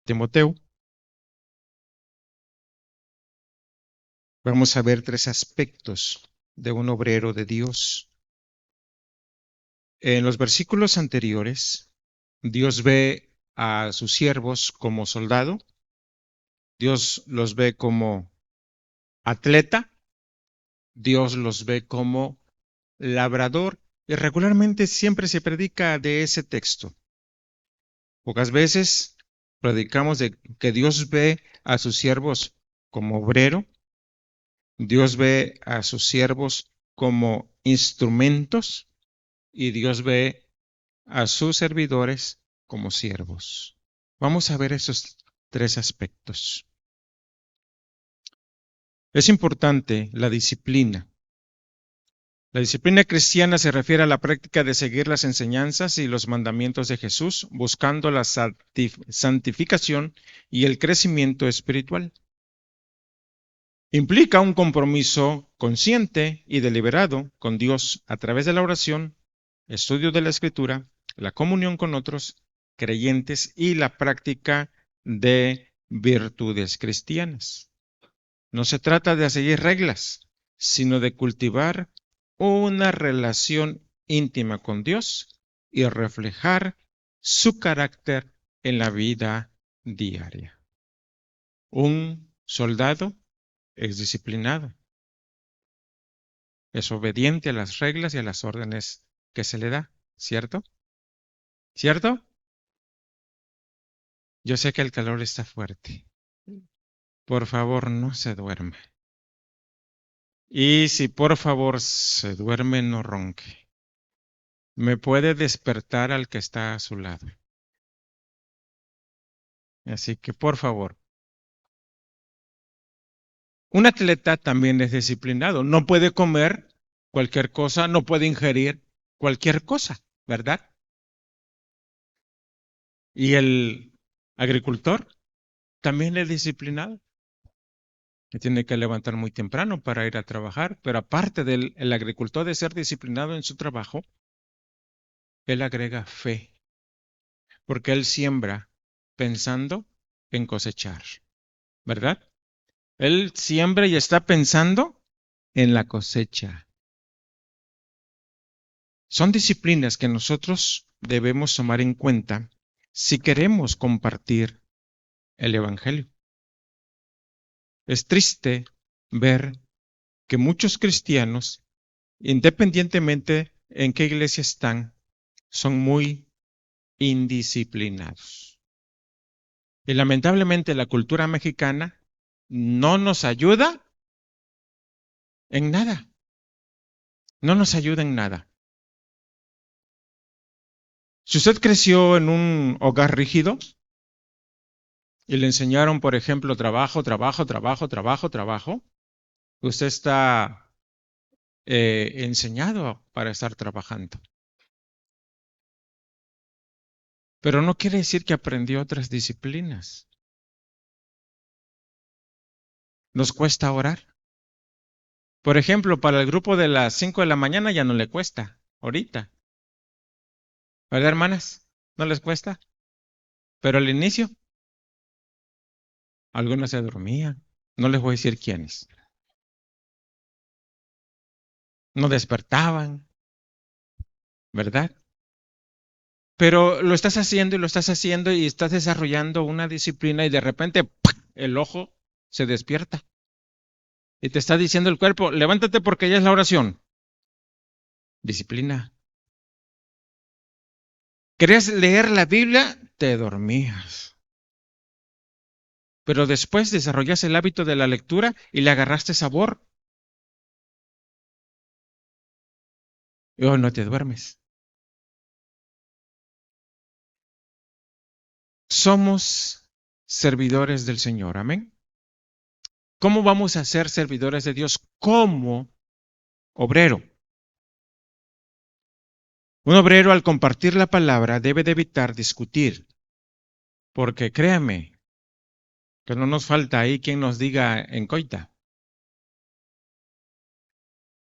Timoteo. Vamos a ver tres aspectos de un obrero de Dios. En los versículos anteriores, Dios ve a sus siervos como soldado, Dios los ve como atleta, Dios los ve como labrador, y regularmente siempre se predica de ese texto. Pocas veces predicamos de que Dios ve a sus siervos como obrero, Dios ve a sus siervos como instrumentos y Dios ve a sus servidores como siervos. Vamos a ver esos tres aspectos. Es importante la disciplina. La disciplina cristiana se refiere a la práctica de seguir las enseñanzas y los mandamientos de Jesús, buscando la santificación y el crecimiento espiritual. Implica un compromiso consciente y deliberado con Dios a través de la oración, estudio de la Escritura, la comunión con otros creyentes y la práctica de virtudes cristianas. No se trata de seguir reglas, sino de cultivar una relación íntima con Dios y reflejar su carácter en la vida diaria. Un soldado es disciplinado, es obediente a las reglas y a las órdenes que se le da, ¿cierto? ¿Cierto? Yo sé que el calor está fuerte. Por favor, no se duerma. Y si por favor se duerme, no ronque. Me puede despertar al que está a su lado. Así que por favor. Un atleta también es disciplinado. No puede comer cualquier cosa, no puede ingerir cualquier cosa, ¿verdad? Y el agricultor también es disciplinado. Que tiene que levantar muy temprano para ir a trabajar, pero aparte del el agricultor de ser disciplinado en su trabajo, él agrega fe, porque él siembra pensando en cosechar, ¿verdad? Él siembra y está pensando en la cosecha. Son disciplinas que nosotros debemos tomar en cuenta si queremos compartir el Evangelio. Es triste ver que muchos cristianos, independientemente en qué iglesia están, son muy indisciplinados. Y lamentablemente la cultura mexicana no nos ayuda en nada. No nos ayuda en nada. Si usted creció en un hogar rígido y le enseñaron, por ejemplo, trabajo, trabajo, trabajo, trabajo, trabajo, usted está enseñado para estar trabajando. Pero no quiere decir que aprendió otras disciplinas. Nos cuesta orar. Por ejemplo, para el grupo de las 5 de la mañana ya no le cuesta, ahorita. ¿Verdad, hermanas? ¿No les cuesta? Pero al inicio, algunos se dormían. No les voy a decir quiénes. No despertaban, ¿verdad? Pero lo estás haciendo y lo estás haciendo y estás desarrollando una disciplina y de repente ¡pac!, el ojo se despierta. Y te está diciendo el cuerpo, levántate porque ya es la oración. Disciplina. ¿Querías leer la Biblia? Te dormías. Pero después desarrollaste el hábito de la lectura y le agarraste sabor. Y hoy no te duermes. Somos servidores del Señor. Amén. ¿Cómo vamos a ser servidores de Dios? Como obrero. Un obrero al compartir la palabra debe de evitar discutir. Porque créame, que no nos falta ahí quien nos diga en coita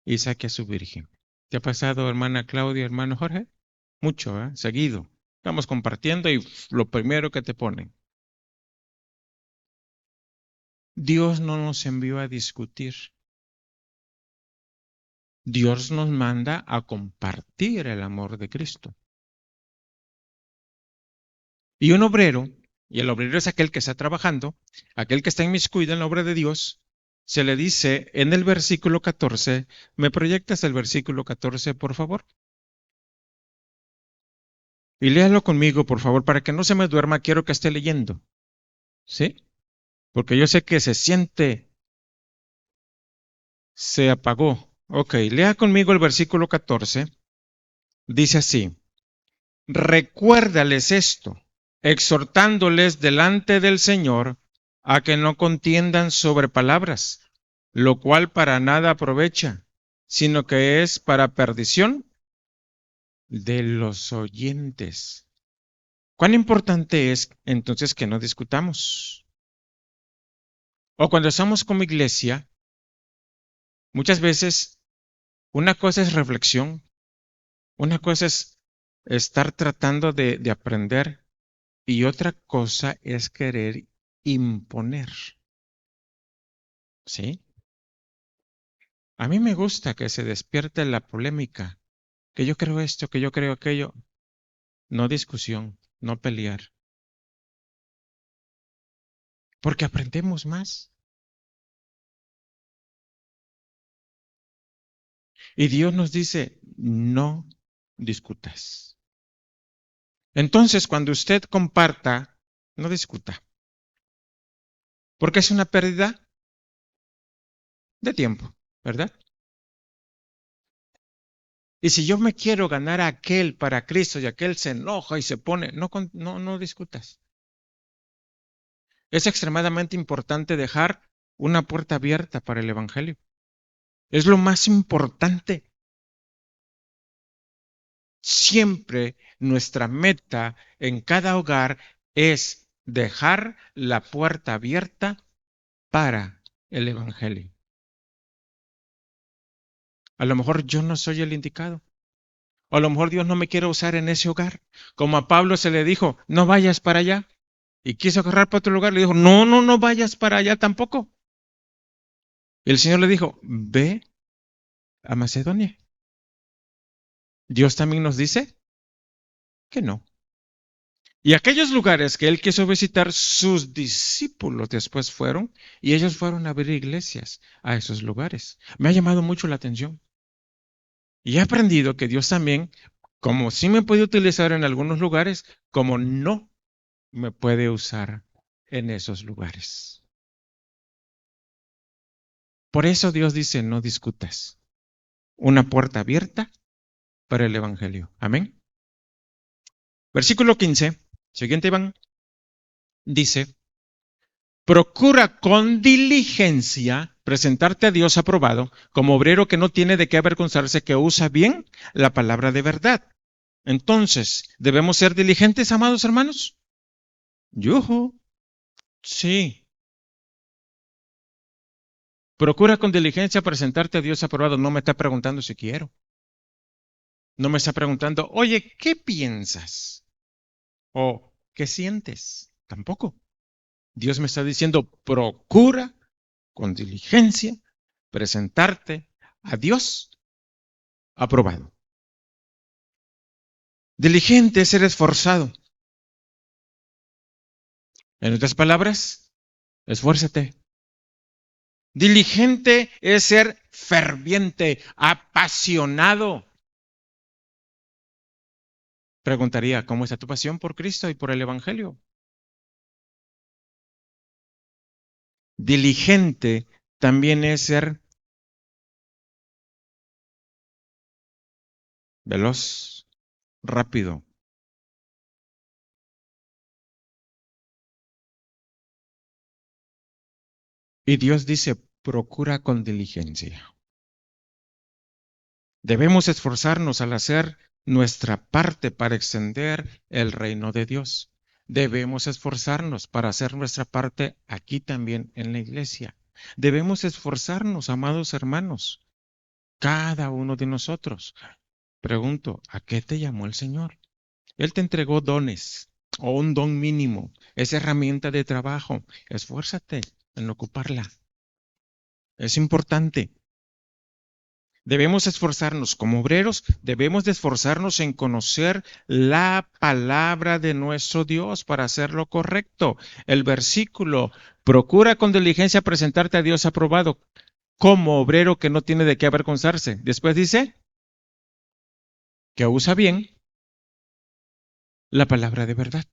y saque a su virgen. ¿Te ha pasado, hermana Claudia, hermano Jorge? Mucho, ¿eh? Seguido. Estamos compartiendo y lo primero que te ponen. Dios no nos envió a discutir. Dios nos manda a compartir el amor de Cristo. Y un obrero, y el obrero es aquel que está trabajando, aquel que está inmiscuido en la obra de Dios, se le dice en el versículo 14, ¿me proyectas el versículo 14, por favor? Y léalo conmigo, por favor, para que no se me duerma, quiero que esté leyendo. ¿Sí? Porque yo sé que se apagó. Ok, lea conmigo el versículo 14. Dice así, recuérdales esto, exhortándoles delante del Señor a que no contiendan sobre palabras, lo cual para nada aprovecha, sino que es para perdición de los oyentes. ¿Cuán importante es entonces que no discutamos? O cuando estamos como iglesia, muchas veces una cosa es reflexión, una cosa es estar tratando de aprender y otra cosa es querer imponer. ¿Sí? A mí me gusta que se despierte la polémica, que yo creo esto, que yo creo aquello. No discusión, no pelear, porque aprendemos más. Y Dios nos dice, no discutas. Entonces, cuando usted comparta, no discuta, porque es una pérdida de tiempo, ¿verdad? Y si yo me quiero ganar a aquel para Cristo y aquel se enoja y se pone, no discutas. Es extremadamente importante dejar una puerta abierta para el Evangelio. Es lo más importante. Siempre nuestra meta en cada hogar es dejar la puerta abierta para el Evangelio. A lo mejor yo no soy el indicado. O a lo mejor Dios no me quiere usar en ese hogar. Como a Pablo se le dijo, no vayas para allá. Y quiso agarrar para otro lugar. Le dijo, no vayas para allá tampoco. Y el Señor le dijo, ve a Macedonia. Dios también nos dice que no. Y aquellos lugares que él quiso visitar, sus discípulos después fueron y ellos fueron a abrir iglesias a esos lugares. Me ha llamado mucho la atención. Y he aprendido que Dios también, como sí me puede utilizar en algunos lugares, como no me puede usar en esos lugares. Por eso Dios dice, no discutas. Una puerta abierta para el Evangelio. Amén. Versículo 15, siguiente Iván, dice, procura con diligencia presentarte a Dios aprobado como obrero que no tiene de qué avergonzarse, que usa bien la palabra de verdad. Entonces, ¿debemos ser diligentes, amados hermanos? Yuhu. Sí. Procura con diligencia presentarte a Dios aprobado. No me está preguntando si quiero. No me está preguntando, oye, ¿qué piensas? O ¿qué sientes? Tampoco. Dios me está diciendo, procura con diligencia presentarte a Dios aprobado. Diligente es ser esforzado. En otras palabras, esfuérzate. Diligente es ser ferviente, apasionado. Preguntaría, ¿cómo está tu pasión por Cristo y por el Evangelio? Diligente también es ser veloz, rápido. Y Dios dice, procura con diligencia. Debemos esforzarnos al hacer nuestra parte para extender el reino de Dios. Debemos esforzarnos para hacer nuestra parte aquí también en la iglesia. Debemos esforzarnos, amados hermanos, cada uno de nosotros. Pregunto, ¿a qué te llamó el Señor? Él te entregó dones o un don mínimo, es herramienta de trabajo. Esfuérzate, en ocuparla. Es importante. Debemos esforzarnos como obreros, debemos de esforzarnos en conocer la palabra de nuestro Dios para hacer lo correcto. El versículo, procura con diligencia presentarte a Dios aprobado como obrero que no tiene de qué avergonzarse. Después dice que usa bien la palabra de verdad.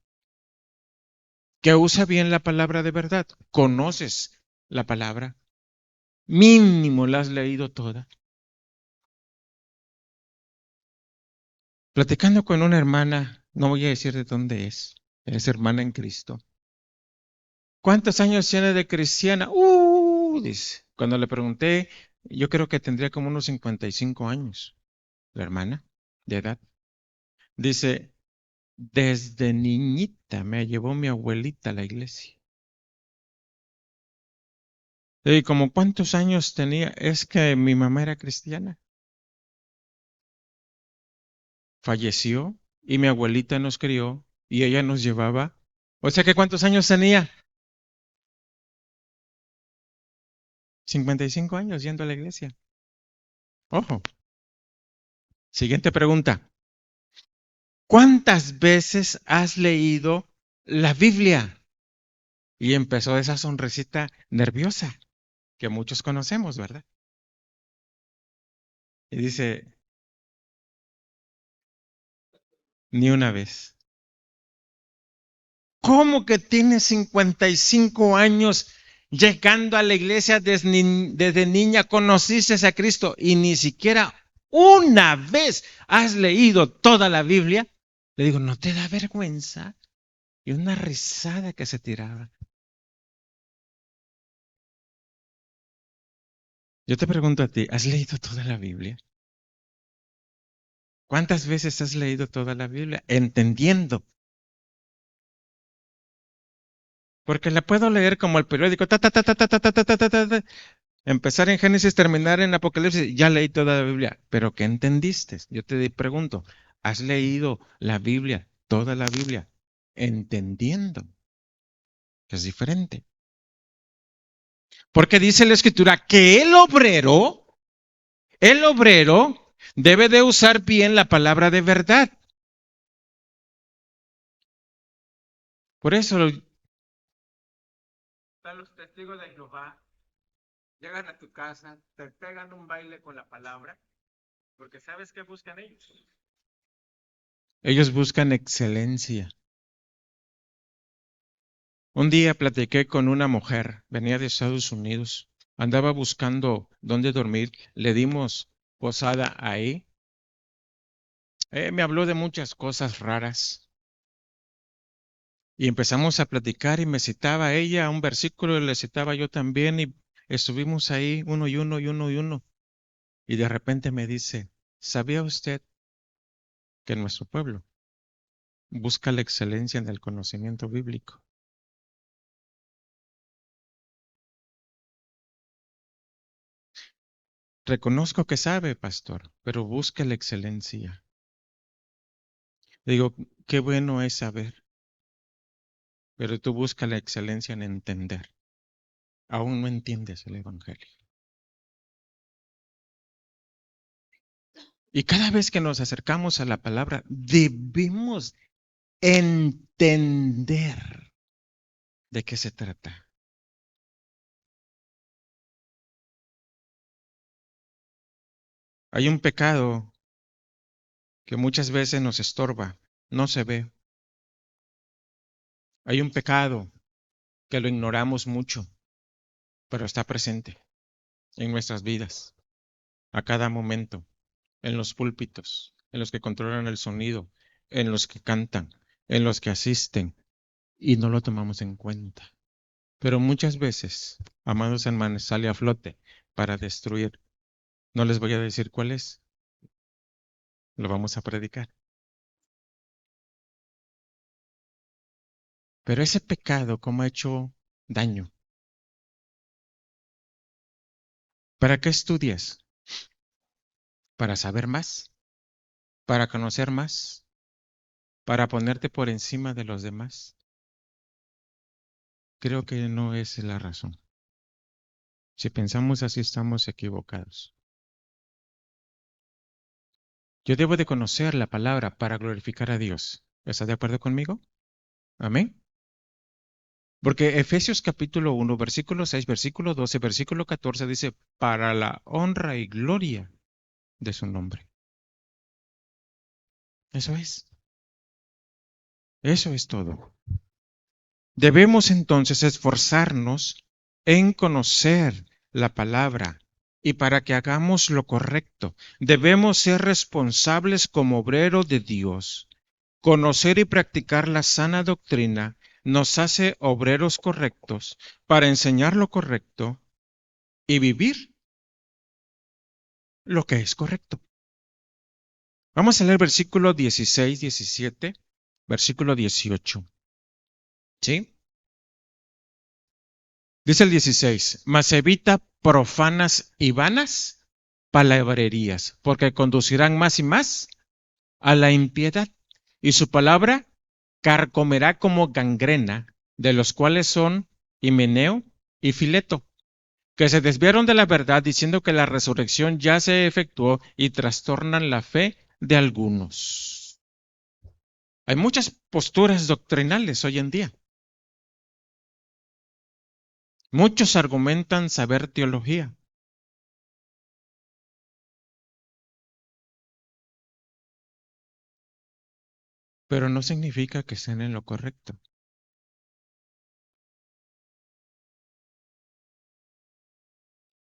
Que usa bien la palabra de verdad. Conoces la palabra. Mínimo la has leído toda. Platicando con una hermana, no voy a decir de dónde es hermana en Cristo. ¿Cuántos años tiene de cristiana? Dice. Cuando le pregunté, yo creo que tendría como unos 55 años, la hermana, de edad. Dice, desde niñita me llevó mi abuelita a la iglesia. ¿Y como cuántos años tenía? Es que mi mamá era cristiana. Falleció y mi abuelita nos crió y ella nos llevaba. O sea que ¿cuántos años tenía? 55 años yendo a la iglesia. Ojo. Siguiente pregunta. ¿Cuántas veces has leído la Biblia? Y empezó esa sonrisita nerviosa que muchos conocemos, ¿verdad? Y dice, ni una vez. ¿Cómo que tienes 55 años llegando a la iglesia desde niña, conociste a Cristo y ni siquiera una vez has leído toda la Biblia? Le digo, ¿no te da vergüenza? Y una risada que se tiraba. Yo te pregunto a ti, ¿has leído toda la Biblia? ¿Cuántas veces has leído toda la Biblia? Entendiendo. Porque la puedo leer como el periódico, empezar en Génesis, terminar en Apocalipsis, ya leí toda la Biblia. ¿Pero qué entendiste? Yo te pregunto, ¿has leído la Biblia, toda la Biblia, entendiendo? Que es diferente. Porque dice la Escritura que el obrero debe de usar bien la palabra de verdad. Por eso están los testigos de Jehová, llegan a tu casa, te pegan un baile con la palabra, porque ¿sabes qué buscan ellos? Ellos buscan excelencia. Un día platiqué con una mujer, venía de Estados Unidos, andaba buscando dónde dormir, le dimos posada ahí. Me habló de muchas cosas raras y empezamos a platicar y me citaba ella un versículo y le citaba yo también y estuvimos ahí uno y uno y uno y uno. Y de repente me dice, ¿sabía usted que nuestro pueblo busca la excelencia en el conocimiento bíblico? Reconozco que sabe, pastor, pero busca la excelencia. Digo, qué bueno es saber, pero tú buscas la excelencia en entender. Aún no entiendes el Evangelio. Y cada vez que nos acercamos a la palabra, debemos entender de qué se trata. Hay un pecado que muchas veces nos estorba, no se ve. Hay un pecado que lo ignoramos mucho, pero está presente en nuestras vidas, a cada momento, en los púlpitos, en los que controlan el sonido, en los que cantan, en los que asisten, y no lo tomamos en cuenta. Pero muchas veces, amados hermanos, sale a flote para destruir. No les voy a decir cuál es, lo vamos a predicar. Pero ese pecado, ¿cómo ha hecho daño? ¿Para qué estudias? ¿Para saber más? ¿Para conocer más? ¿Para ponerte por encima de los demás? Creo que no es la razón. Si pensamos así, estamos equivocados. Yo debo de conocer la palabra para glorificar a Dios. ¿Está de acuerdo conmigo? Amén. Porque Efesios capítulo 1, versículo 6, versículo 12, versículo 14 dice, para la honra y gloria de su nombre. Eso es. Eso es todo. Debemos entonces esforzarnos en conocer la palabra y para que hagamos lo correcto, debemos ser responsables como obreros de Dios. Conocer y practicar la sana doctrina nos hace obreros correctos para enseñar lo correcto y vivir lo que es correcto. Vamos a leer versículo 16, 17, versículo 18. ¿Sí? Dice el 16, mas evita profanas y vanas palabrerías, porque conducirán más y más a la impiedad, y su palabra carcomerá como gangrena, de los cuales son Himeneo y Fileto, que se desviaron de la verdad diciendo que la resurrección ya se efectuó y trastornan la fe de algunos. Hay muchas posturas doctrinales hoy en día. Muchos argumentan saber teología, pero no significa que estén en lo correcto.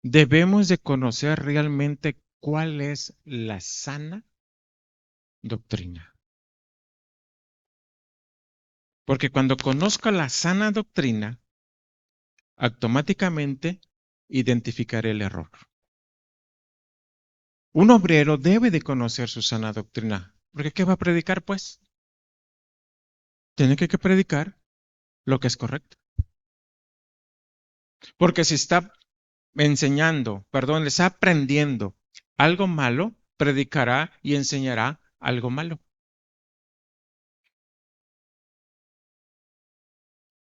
Debemos de conocer realmente cuál es la sana doctrina. Porque cuando conozca la sana doctrina, automáticamente identificaré el error. Un obrero debe de conocer su sana doctrina. Porque ¿qué va a predicar, pues? Tiene que predicar lo que es correcto. Porque si está enseñando, perdón, le está aprendiendo algo malo, predicará y enseñará algo malo.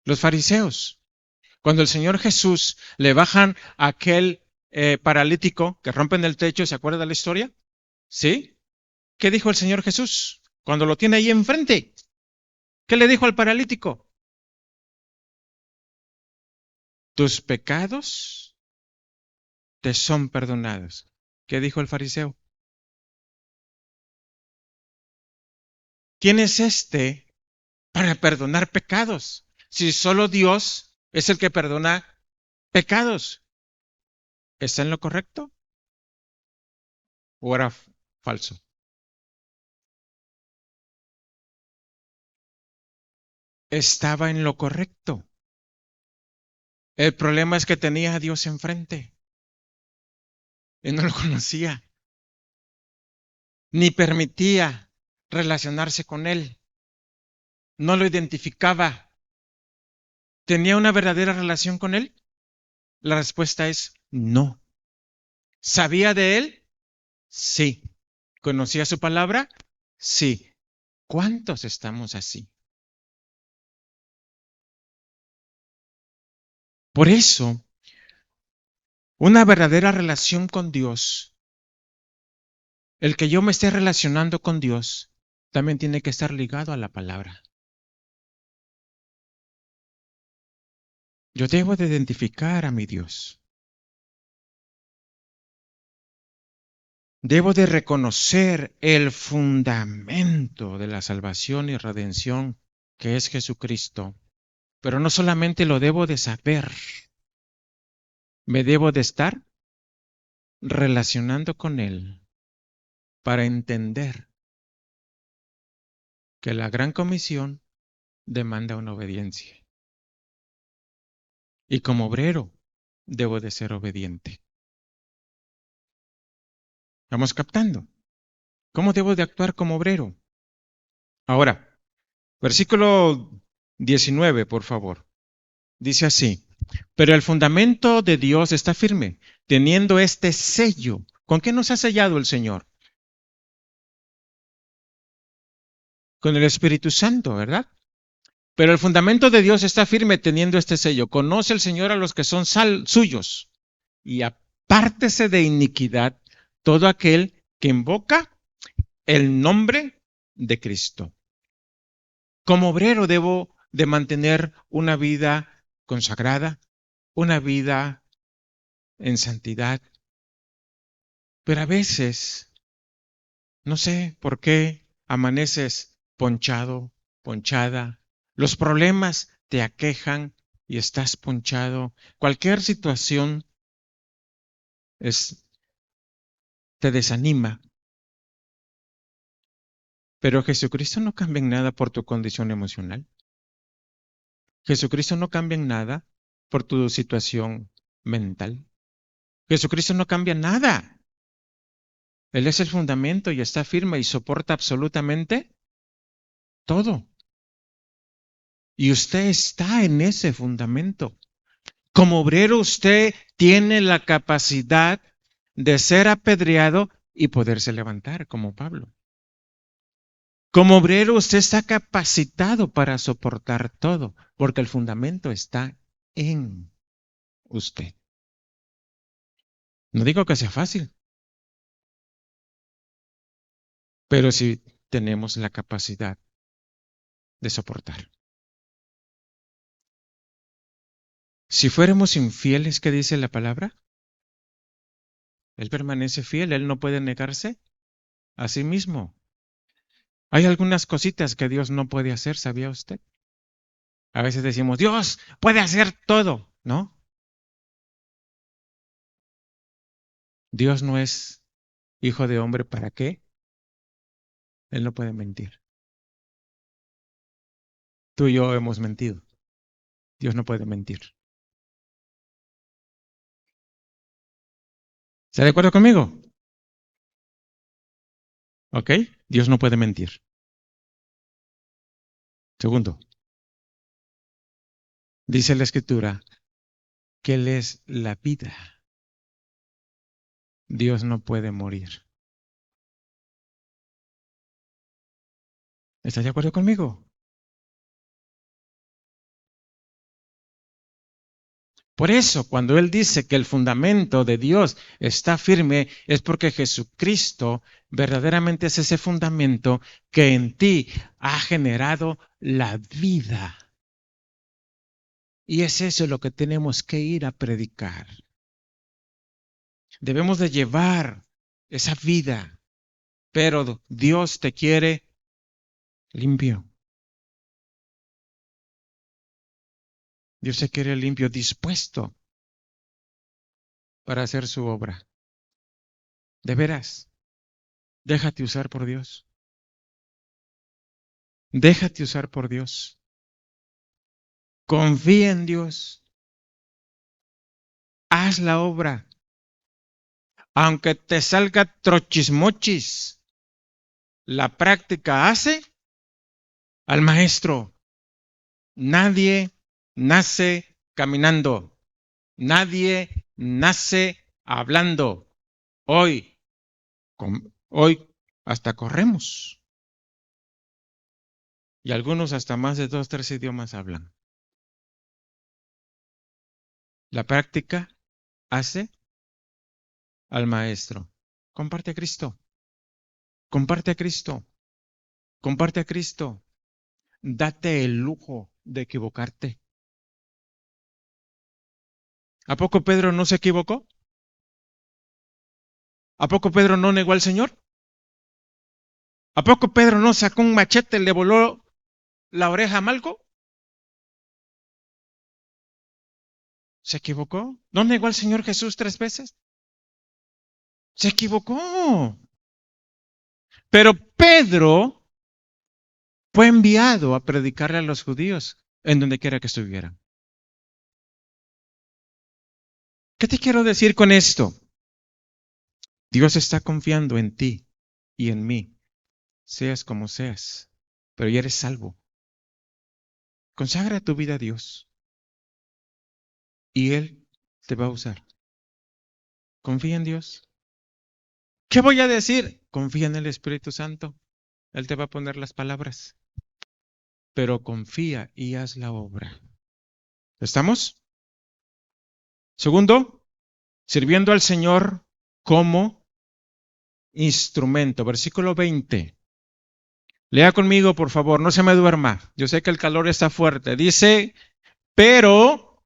Los fariseos, cuando el Señor Jesús le bajan a aquel paralítico que rompen el techo, ¿se acuerda de la historia? ¿Sí? ¿Qué dijo el Señor Jesús cuando lo tiene ahí enfrente? ¿Qué le dijo al paralítico? Tus pecados te son perdonados. ¿Qué dijo el fariseo? ¿Quién es este para perdonar pecados? Si solo Dios es el que perdona pecados. ¿Está en lo correcto o era falso? Estaba en lo correcto. El problema es que tenía a Dios enfrente y no lo conocía, ni permitía relacionarse con él, no lo identificaba. ¿Tenía una verdadera relación con él? La respuesta es no. ¿Sabía de él? Sí. ¿Conocía su palabra? Sí. ¿Cuántos estamos así? Por eso, una verdadera relación con Dios, el que yo me esté relacionando con Dios, también tiene que estar ligado a la palabra. Yo debo de identificar a mi Dios. Debo de reconocer el fundamento de la salvación y redención que es Jesucristo. Pero no solamente lo debo de saber, me debo de estar relacionando con Él para entender que la gran comisión demanda una obediencia. Y como obrero, debo de ser obediente. ¿Vamos captando? ¿Cómo debo de actuar como obrero? Ahora, versículo 19, por favor. Dice así, pero el fundamento de Dios está firme, teniendo este sello. ¿Con qué nos ha sellado el Señor? Con el Espíritu Santo, ¿verdad? Pero el fundamento de Dios está firme teniendo este sello. Conoce el Señor a los que son suyos. y apártese de iniquidad todo aquel que invoca el nombre de Cristo. Como obrero debo de mantener una vida consagrada, una vida en santidad, pero a veces, no sé por qué, amaneces ponchado, ponchada, los problemas te aquejan y estás ponchado, cualquier situación te desanima, pero Jesucristo no cambia en nada por tu condición emocional. Jesucristo no cambia en nada por tu situación mental. Jesucristo no cambia nada. Él es el fundamento y está firme y soporta absolutamente todo. Y usted está en ese fundamento. Como obrero usted tiene la capacidad de ser apedreado y poderse levantar, como Pablo. Como obrero usted está capacitado para soportar todo, porque el fundamento está en usted. No digo que sea fácil, pero sí tenemos la capacidad de soportar. Si fuéramos infieles, ¿qué dice la palabra? Él permanece fiel, él no puede negarse a sí mismo. Hay algunas cositas que Dios no puede hacer, ¿sabía usted? A veces decimos, Dios puede hacer todo, ¿no? Dios no es hijo de hombre, ¿para qué? Él no puede mentir. Tú y yo hemos mentido. Dios no puede mentir. ¿Está de acuerdo conmigo? ¿Ok? Dios no puede mentir. Segundo, dice la Escritura que Él es la vida. Dios no puede morir. ¿Estás de acuerdo conmigo? Por eso, cuando Él dice que el fundamento de Dios está firme, es porque Jesucristo verdaderamente es ese fundamento que en ti ha generado la vida. Y es eso lo que tenemos que ir a predicar. Debemos de llevar esa vida, pero Dios te quiere limpio. Dios te quiere limpio, dispuesto para hacer su obra. De veras, déjate usar por Dios. Déjate usar por Dios. Confía en Dios. Haz la obra. Aunque te salga trochismochis, la práctica hace al maestro. Nadie nace caminando. Nadie nace hablando. Hoy, hoy hasta corremos. Y algunos hasta más de 2, 3 idiomas hablan. La práctica hace al maestro. Comparte a Cristo. Comparte a Cristo. Comparte a Cristo. Date el lujo de equivocarte. ¿A poco Pedro no se equivocó? ¿A poco Pedro no negó al Señor? ¿A poco Pedro no sacó un machete y le voló la oreja a Malco? ¿Se equivocó? ¿No negó al Señor Jesús 3 veces? Se equivocó. Pero Pedro fue enviado a predicarle a los judíos en donde quiera que estuvieran. ¿Qué te quiero decir con esto? Dios está confiando en ti y en mí, seas como seas, pero ya eres salvo. Consagra tu vida a Dios y Él te va a usar. Confía en Dios. ¿Qué voy a decir? Confía en el Espíritu Santo. Él te va a poner las palabras. Pero confía y haz la obra. ¿Estamos? Segundo, Sirviendo al Señor como instrumento. Versículo 20. Lea conmigo, por favor, no se me duerma. Yo sé que el calor está fuerte. Dice, pero,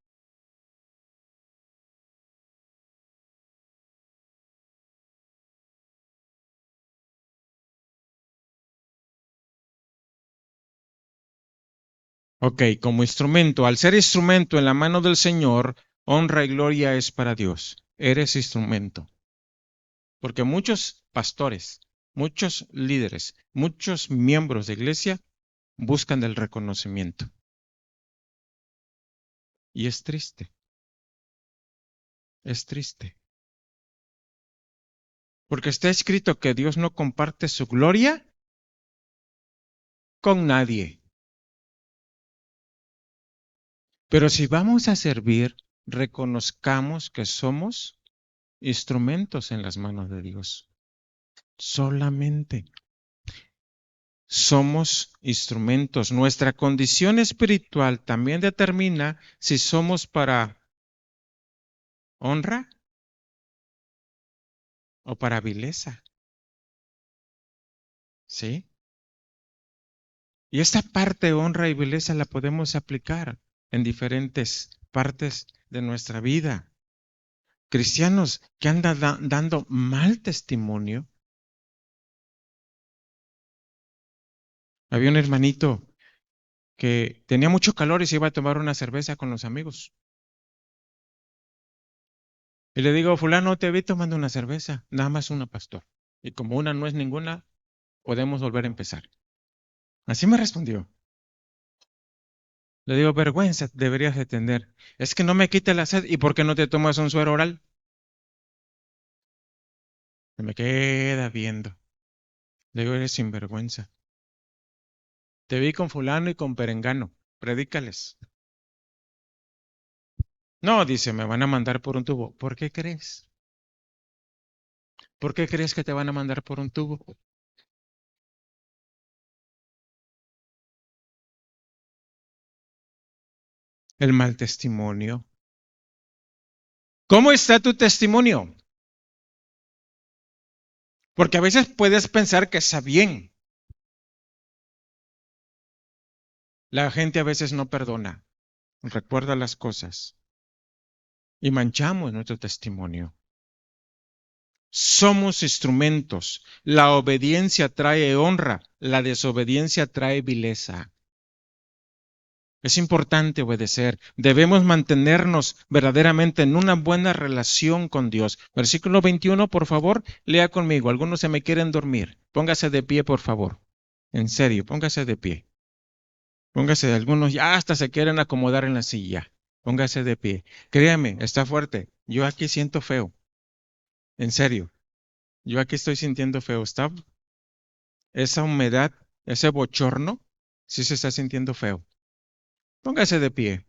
ok, como instrumento, al ser instrumento en la mano del Señor, honra y gloria es para Dios. Eres instrumento. Porque muchos pastores, muchos líderes, muchos miembros de iglesia buscan el reconocimiento. Y es triste, es triste. Porque está escrito que Dios no comparte su gloria con nadie. Pero si vamos a servir, reconozcamos que somos instrumentos en las manos de Dios. Solamente somos instrumentos. Nuestra condición espiritual también determina si somos para honra o para vileza. ¿Sí? Y esta parte honra y vileza la podemos aplicar en diferentes partes de nuestra vida. Cristianos que andan dando mal testimonio. Había un hermanito que tenía mucho calor y se iba a tomar una cerveza con los amigos. Y le digo, fulano, te vi tomando una cerveza, nada más una, pastor. Y como una no es ninguna, podemos volver a empezar. Así me respondió. Le digo, vergüenza deberías de tener. Es que no me quite la sed. ¿Y por qué no te tomas un suero oral? Se me queda viendo. Le digo, eres sinvergüenza. Te vi con fulano y con perengano. Predícales. No, dice, me van a mandar por un tubo. ¿Por qué crees? ¿Por qué crees que te van a mandar por un tubo? El mal testimonio. ¿Cómo está tu testimonio? Porque a veces puedes pensar que está bien. La gente a veces no perdona, recuerda las cosas y manchamos nuestro testimonio. Somos instrumentos. La obediencia trae honra, la desobediencia trae vileza. Es importante obedecer. Debemos mantenernos verdaderamente en una buena relación con Dios. Versículo 21, por favor, lea conmigo. Algunos se me quieren dormir. Póngase de pie, por favor. En serio, póngase de pie. Póngase, algunos ya hasta se quieren acomodar en la silla. Póngase de pie. Créame, está fuerte. Yo aquí siento feo. En serio. Yo aquí estoy sintiendo feo. Está esa humedad, ese bochorno, sí se está sintiendo feo. Póngase de pie.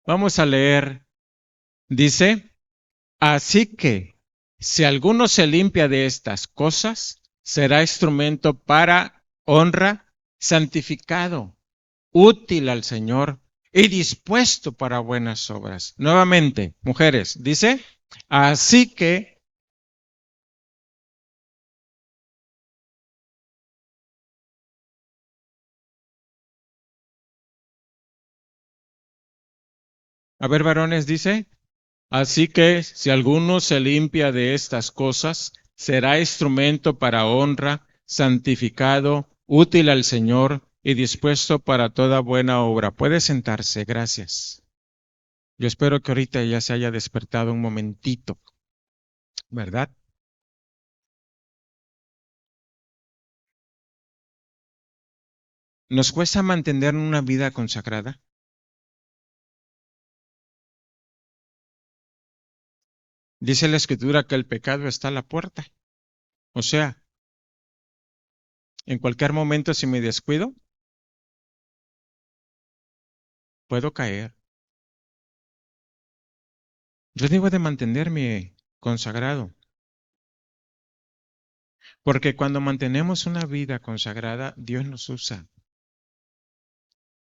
Vamos a leer. Dice, así que si alguno se limpia de estas cosas, será instrumento para honra, santificado, útil al Señor y dispuesto para buenas obras. Nuevamente, mujeres, dice, así que, a ver, varones, dice, así que si alguno se limpia de estas cosas, será instrumento para honra, santificado, útil al Señor y dispuesto para toda buena obra. Puede sentarse, gracias. Yo espero que ahorita ya se haya despertado un momentito, ¿verdad? ¿Nos cuesta mantener una vida consagrada? Dice la Escritura que el pecado está a la puerta. O sea, en cualquier momento si me descuido, puedo caer. Yo debo de mantenerme consagrado, porque cuando mantenemos una vida consagrada, Dios nos usa.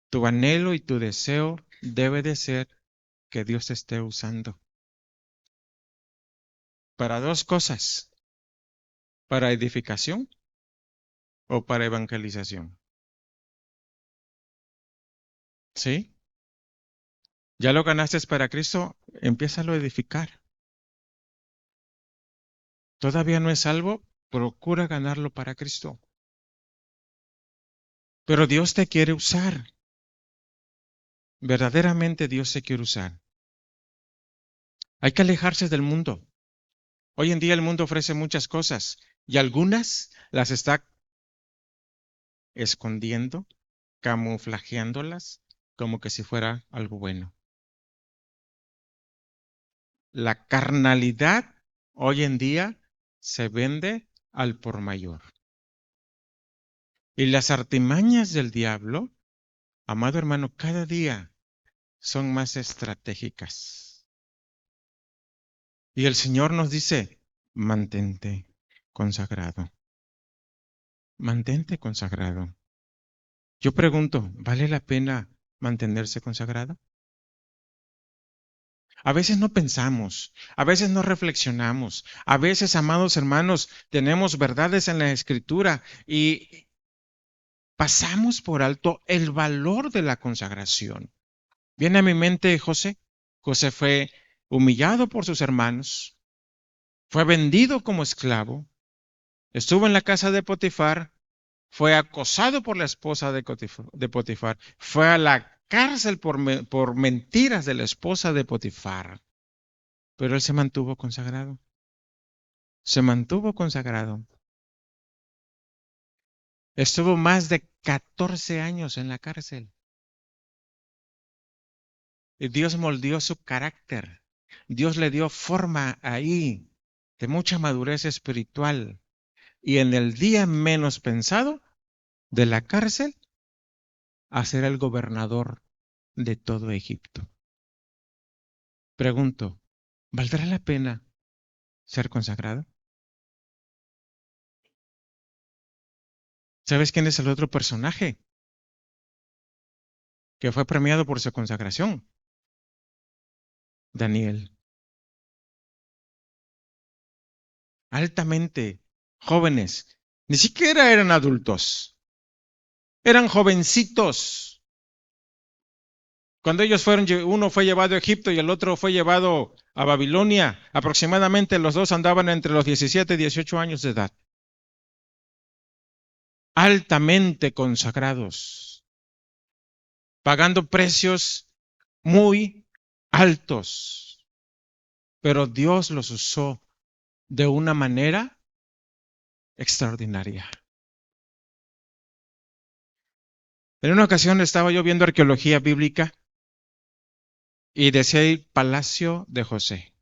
Tu anhelo y tu deseo debe de ser que Dios te esté usando. para dos cosas, para edificación o para evangelización. ¿Sí? Ya lo ganaste para Cristo, empiézalo a edificar. Todavía no es salvo, procura ganarlo para Cristo. Pero Dios te quiere usar. Verdaderamente Dios te quiere usar. Hay que alejarse del mundo. Hoy en día el mundo ofrece muchas cosas y algunas las está escondiendo, camuflajeándolas como que si fuera algo bueno. La carnalidad hoy en día se vende al por mayor. Y las artimañas del diablo, amado hermano, cada día son más estratégicas. Y el Señor nos dice, mantente consagrado. Mantente consagrado. Yo pregunto, ¿vale la pena mantenerse consagrado? A veces no pensamos, a veces no reflexionamos, a veces, amados hermanos, tenemos verdades en la Escritura y pasamos por alto el valor de la consagración. Viene a mi mente José. José fue humillado por sus hermanos, fue vendido como esclavo, estuvo en la casa de Potifar, fue acosado por la esposa de Potifar, fue a la cárcel por mentiras de la esposa de Potifar, pero él se mantuvo consagrado. Se mantuvo consagrado. Estuvo más de 14 años en la cárcel. Y Dios moldeó su carácter. Dios le dio forma ahí de mucha madurez espiritual. Y en el día menos pensado de la cárcel, a ser el gobernador de todo Egipto. Pregunto, ¿valdrá la pena ser consagrado? ¿Sabes quién es el otro personaje que fue premiado por su consagración? Daniel. Altamente jóvenes, ni siquiera eran adultos, eran jovencitos. Cuando ellos fueron, uno fue llevado a Egipto y el otro fue llevado a Babilonia, aproximadamente los dos andaban entre los 17 y 18 años de edad. Altamente consagrados, pagando precios muy altos, pero Dios los usó de una manera extraordinaria. En una ocasión estaba yo viendo arqueología bíblica y decía el Palacio de José.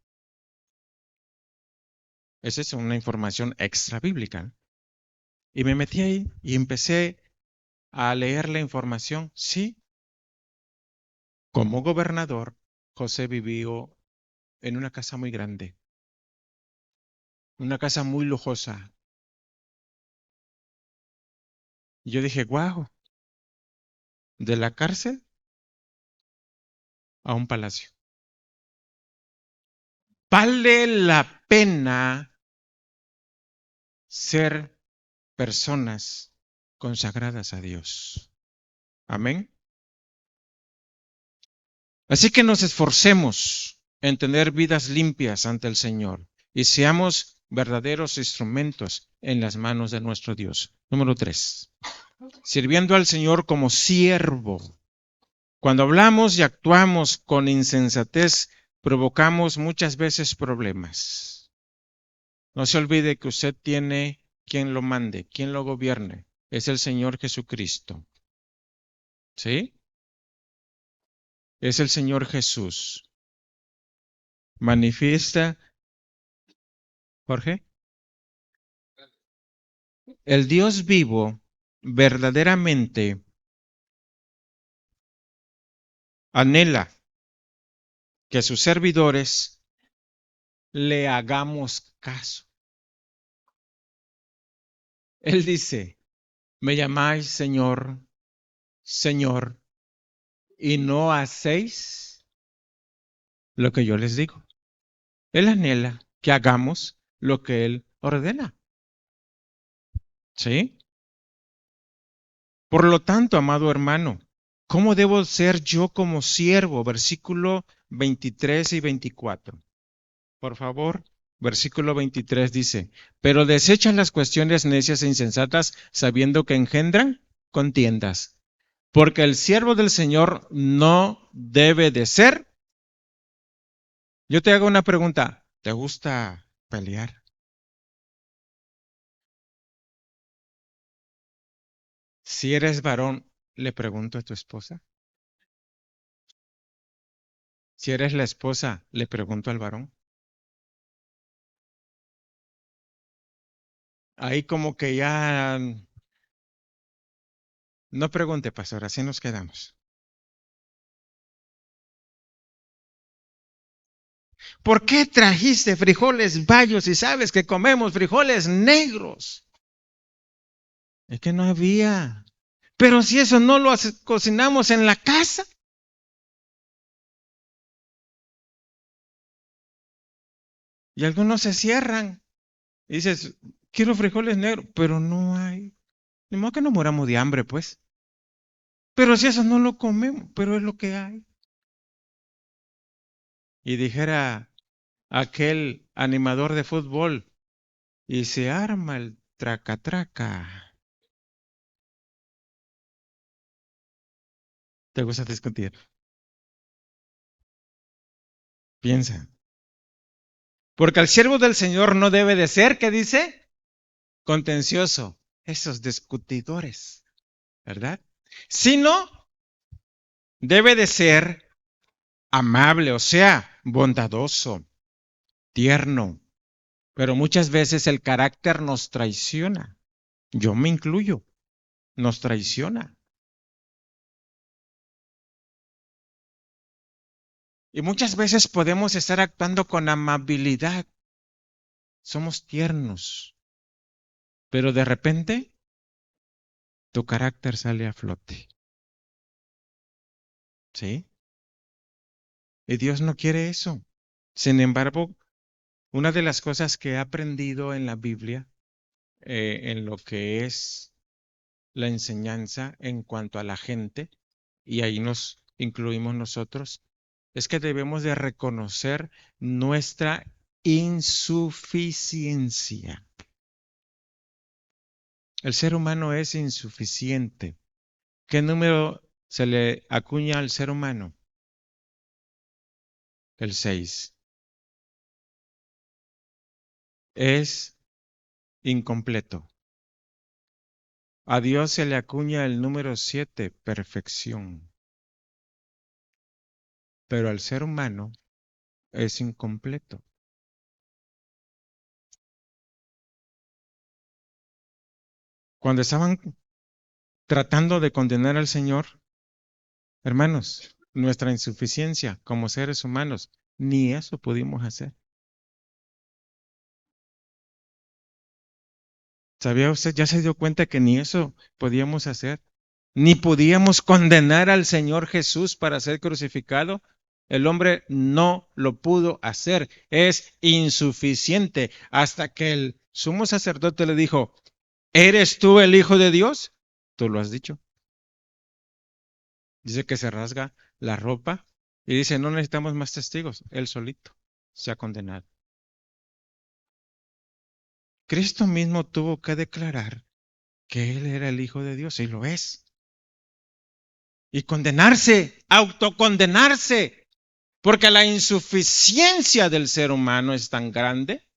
Esa es una información extra bíblica. Y me metí ahí y empecé a leer la información. Sí, como gobernador, José vivió en una casa muy grande, una casa muy lujosa. Y yo dije, wow, de la cárcel a un palacio. Vale la pena ser personas consagradas a Dios. Amén. Así que nos esforcemos en tener vidas limpias ante el Señor y seamos verdaderos instrumentos en las manos de nuestro Dios. Número 3. Sirviendo al Señor como siervo. Cuando hablamos y actuamos con insensatez, provocamos muchas veces problemas. No se olvide que usted tiene quien lo mande, quien lo gobierne. Es el Señor Jesucristo. ¿Sí? Es el Señor Jesús. Manifiesta, Jorge, el Dios vivo verdaderamente anhela que sus servidores le hagamos caso. Él dice, me llamáis Señor, Señor, y no hacéis lo que yo les digo. Él anhela que hagamos lo que Él ordena. ¿Sí? Por lo tanto, amado hermano, ¿cómo debo ser yo como siervo? Versículo 23 y 24. Por favor, versículo 23 dice, pero desechan las cuestiones necias e insensatas, sabiendo que engendran contiendas, porque el siervo del Señor no debe de ser. Yo te hago una pregunta, ¿te gusta pelear? Si eres varón, le pregunto a tu esposa. Si eres la esposa, le pregunto al varón. Ahí como que ya no pregunte, pastor, así nos quedamos. ¿Por qué trajiste frijoles bayos si sabes que comemos frijoles negros? Es que no había. Pero si eso no lo cocinamos en la casa. Y algunos se cierran. Y dices, quiero frijoles negros, pero no hay. Ni modo que nos moramos de hambre, pues. Pero si eso no lo comemos, pero es lo que hay. Y dijera aquel animador de fútbol, y se arma el traca-traca. ¿Te gusta discutir? Piensa. Porque el siervo del Señor no debe de ser, ¿qué dice? Contencioso. Esos discutidores, ¿verdad? Sino debe de ser amable, o sea, bondadoso, tierno. Pero muchas veces el carácter nos traiciona. Yo me incluyo, nos traiciona. Y muchas veces podemos estar actuando con amabilidad. Somos tiernos. Pero de repente tu carácter sale a flote. ¿Sí? Y Dios no quiere eso. Sin embargo, una de las cosas que he aprendido en la Biblia, en lo que es la enseñanza en cuanto a la gente, y ahí nos incluimos nosotros, es que debemos de reconocer nuestra insuficiencia. El ser humano es insuficiente. ¿Qué número se le acuña al ser humano? El 6. Es incompleto. A Dios se le acuña el número 7, perfección. Pero al ser humano es incompleto. Cuando estaban tratando de condenar al Señor, hermanos, nuestra insuficiencia como seres humanos, ni eso pudimos hacer. ¿Sabía usted? ¿Ya se dio cuenta que ni eso podíamos hacer? Ni podíamos condenar al Señor Jesús para ser crucificado. El hombre no lo pudo hacer. Es insuficiente. Hasta que el sumo sacerdote le dijo, ¿eres tú el Hijo de Dios? Tú lo has dicho. Dice que se rasga la ropa y dice, no necesitamos más testigos. Él solito se ha condenado. Cristo mismo tuvo que declarar que Él era el Hijo de Dios y lo es. Y condenarse, autocondenarse, porque la insuficiencia del ser humano es tan grande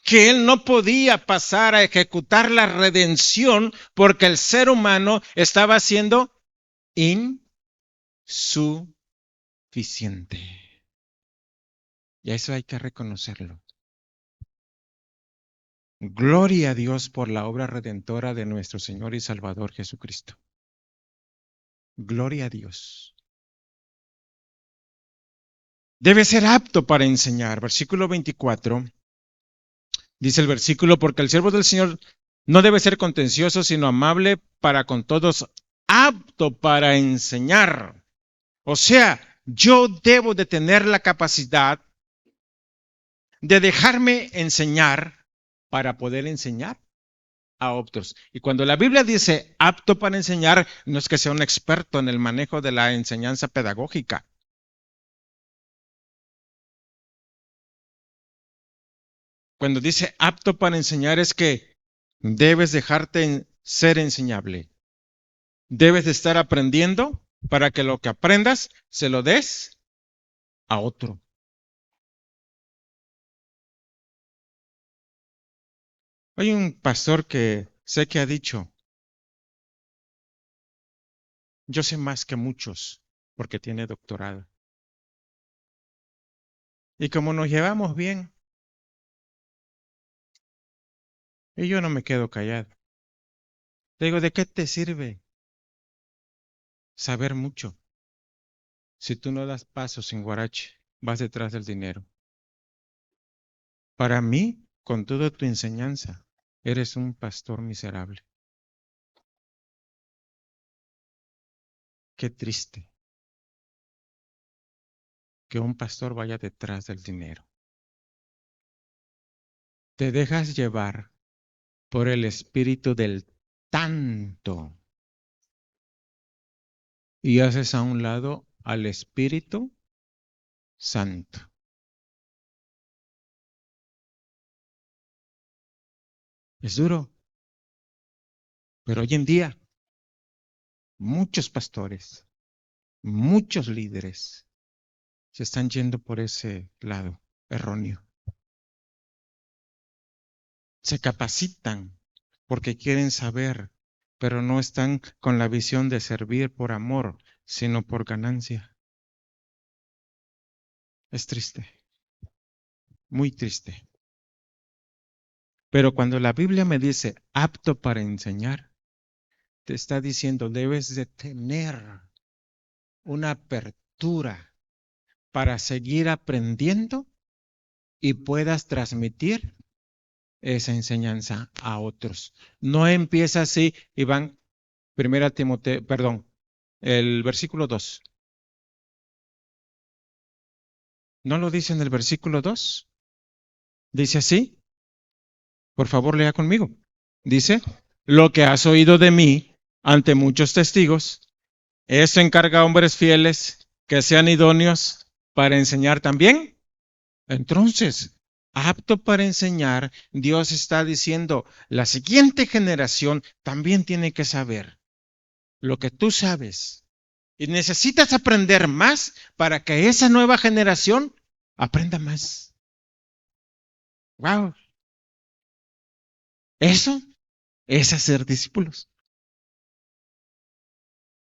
que Él no podía pasar a ejecutar la redención porque el ser humano estaba siendo insuficiente. Y eso hay que reconocerlo. Gloria a Dios por la obra redentora de nuestro Señor y Salvador Jesucristo. Gloria a Dios. Debe ser apto para enseñar. Versículo 24. Dice el versículo, porque el siervo del Señor no debe ser contencioso, sino amable para con todos, apto para enseñar. O sea, yo debo de tener la capacidad de dejarme enseñar para poder enseñar a otros. Y cuando la Biblia dice apto para enseñar, no es que sea un experto en el manejo de la enseñanza pedagógica. Cuando dice apto para enseñar es que debes dejarte ser enseñable. Debes de estar aprendiendo para que lo que aprendas se lo des a otro. Hay un pastor que sé que ha dicho, yo sé más que muchos porque tiene doctorado. Y como nos llevamos bien, y yo no me quedo callado. Le digo, ¿de qué te sirve saber mucho si tú no das pasos sin guarache, vas detrás del dinero? Para mí, con toda tu enseñanza, eres un pastor miserable. Qué triste que un pastor vaya detrás del dinero. Te dejas llevar por el espíritu del tanto y haces a un lado al Espíritu Santo. Es duro, pero hoy en día muchos pastores, muchos líderes se están yendo por ese lado erróneo. Se capacitan porque quieren saber, pero no están con la visión de servir por amor, sino por ganancia. Es triste, muy triste. Pero cuando la Biblia me dice apto para enseñar, te está diciendo debes de tener una apertura para seguir aprendiendo y puedas transmitir esa enseñanza a otros. No empieza así, Iván, primera Timoteo, perdón, el versículo 2. ¿No lo dice en el versículo 2? Dice así, por favor lea conmigo. Dice, lo que has oído de mí ante muchos testigos, eso encarga a hombres fieles que sean idóneos para enseñar también. Entonces, apto para enseñar, Dios está diciendo, la siguiente generación también tiene que saber lo que tú sabes. Y necesitas aprender más para que esa nueva generación aprenda más. Wow, eso es hacer discípulos.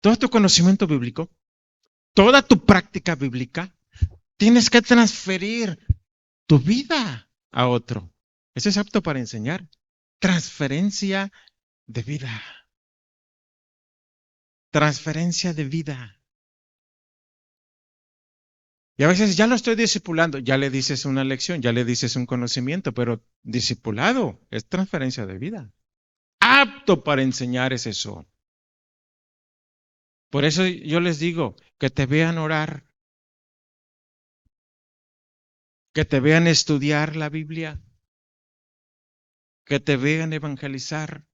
Todo tu conocimiento bíblico, toda tu práctica bíblica, tienes que transferir tu vida a otro. Eso es apto para enseñar. Transferencia de vida. Transferencia de vida. Y a veces ya lo estoy discipulando, ya le dices una lección, ya le dices un conocimiento, pero discipulado es transferencia de vida. Apto para enseñar es eso. Por eso yo les digo que te vean orar, que te vean estudiar la Biblia, que te vean evangelizar,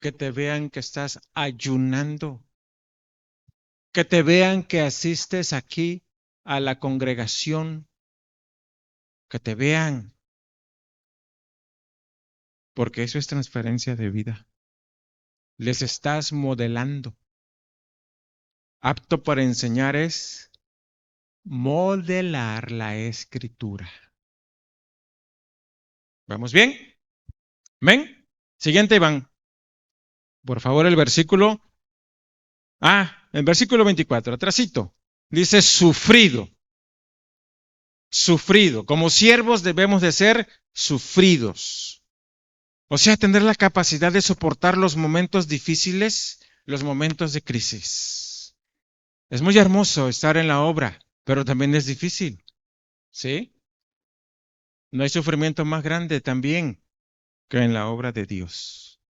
que te vean que estás ayunando, que te vean que asistes aquí a la congregación, que te vean, porque eso es transferencia de vida. Les estás modelando. Apto para enseñar es modelar la escritura. ¿Vamos bien? ¿Ven? Siguiente, Iván. Por favor, el versículo. El versículo 24, atrasito. Dice sufrido. Sufrido. Como siervos debemos de ser sufridos. O sea, tener la capacidad de soportar los momentos difíciles, los momentos de crisis. Es muy hermoso estar en la obra, pero también es difícil. ¿Sí? No hay sufrimiento más grande también que en la obra de Dios.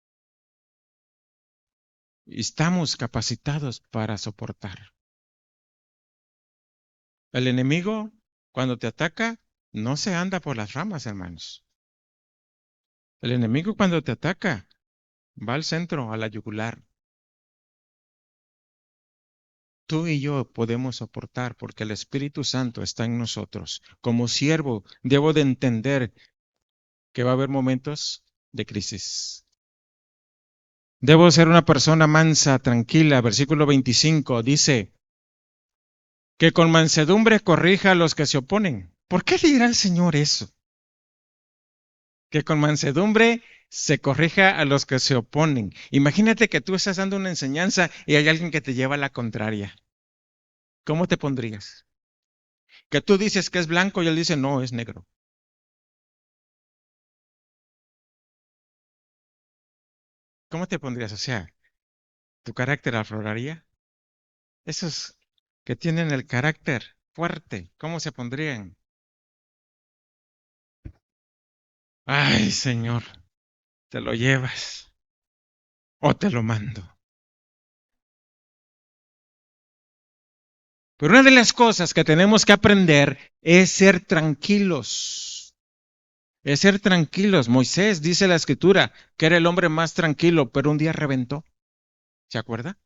Estamos capacitados para soportar. El enemigo, cuando te ataca, no se anda por las ramas, hermanos. El enemigo cuando te ataca, va al centro, a la yugular. Tú y yo podemos soportar porque el Espíritu Santo está en nosotros. Como siervo, debo de entender que va a haber momentos de crisis. Debo ser una persona mansa, tranquila. Versículo 25 dice que con mansedumbre corrija a los que se oponen. ¿Por qué dirá el Señor eso? Que con mansedumbre se corrija a los que se oponen. Imagínate que tú estás dando una enseñanza y hay alguien que te lleva a la contraria. ¿Cómo te pondrías? Que tú dices que es blanco y él dice no, es negro. ¿Cómo te pondrías? O sea, ¿tu carácter afloraría? Esos que tienen el carácter fuerte, ¿cómo se pondrían? Ay, Señor, te lo llevas o te lo mando. Pero una de las cosas que tenemos que aprender es ser tranquilos. Es ser tranquilos. Moisés dice la escritura que era el hombre más tranquilo, pero un día reventó. ¿Se acuerda?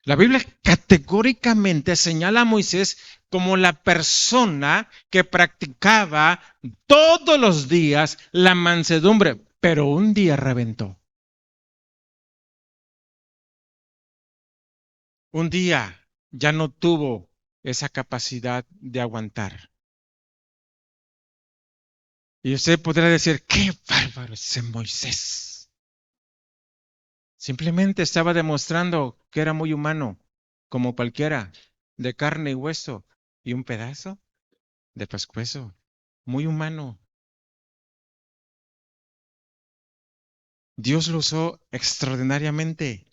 La Biblia categóricamente señala a Moisés como la persona que practicaba todos los días la mansedumbre, pero un día reventó. Un día ya no tuvo esa capacidad de aguantar. Y usted podrá decir, qué bárbaro es ese Moisés. Simplemente estaba demostrando que era muy humano, como cualquiera, de carne y hueso, y un pedazo de pescuezo, muy humano. Dios lo usó extraordinariamente.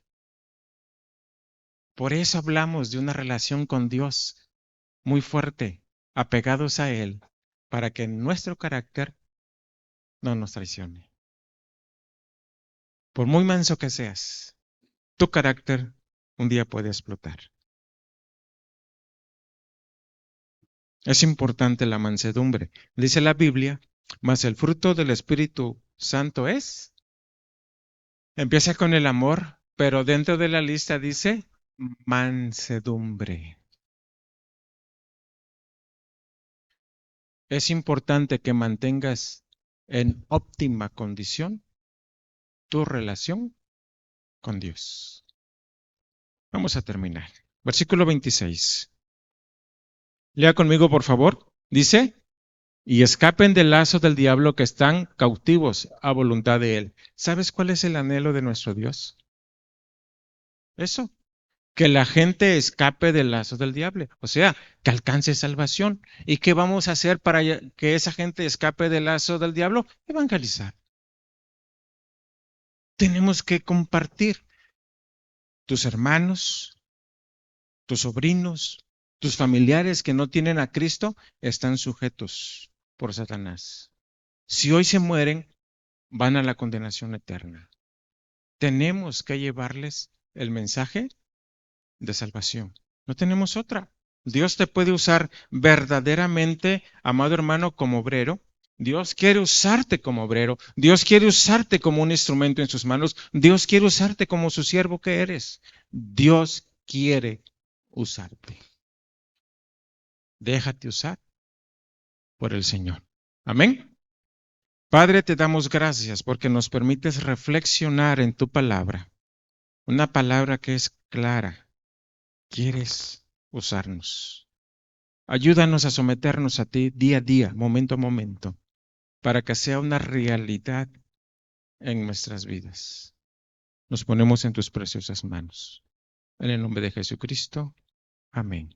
Por eso hablamos de una relación con Dios muy fuerte, apegados a Él, para que nuestro carácter no nos traicione. Por muy manso que seas, tu carácter un día puede explotar. Es importante la mansedumbre. Dice la Biblia, mas el fruto del Espíritu Santo es. Empieza con el amor, pero dentro de la lista dice mansedumbre. Es importante que mantengas en óptima condición tu relación con Dios. Vamos a terminar. Versículo 26. Lea conmigo, por favor. Dice, y escapen del lazo del diablo que están cautivos a voluntad de él. ¿Sabes cuál es el anhelo de nuestro Dios? Eso, que la gente escape del lazo del diablo, o sea, que alcance salvación. ¿Y qué vamos a hacer para que esa gente escape del lazo del diablo? Evangelizar. Tenemos que compartir. Tus hermanos, tus sobrinos, tus familiares que no tienen a Cristo están sujetos por Satanás. Si hoy se mueren, van a la condenación eterna. Tenemos que llevarles el mensaje de salvación. No tenemos otra. Dios te puede usar verdaderamente, amado hermano, como obrero. Dios quiere usarte como obrero. Dios quiere usarte como un instrumento en sus manos. Dios quiere usarte como su siervo que eres. Dios quiere usarte. Déjate usar por el Señor. Amén. Padre, te damos gracias porque nos permites reflexionar en tu palabra. Una palabra que es clara. Quieres usarnos. Ayúdanos a someternos a ti día a día, momento a momento, para que sea una realidad en nuestras vidas. Nos ponemos en tus preciosas manos. En el nombre de Jesucristo. Amén.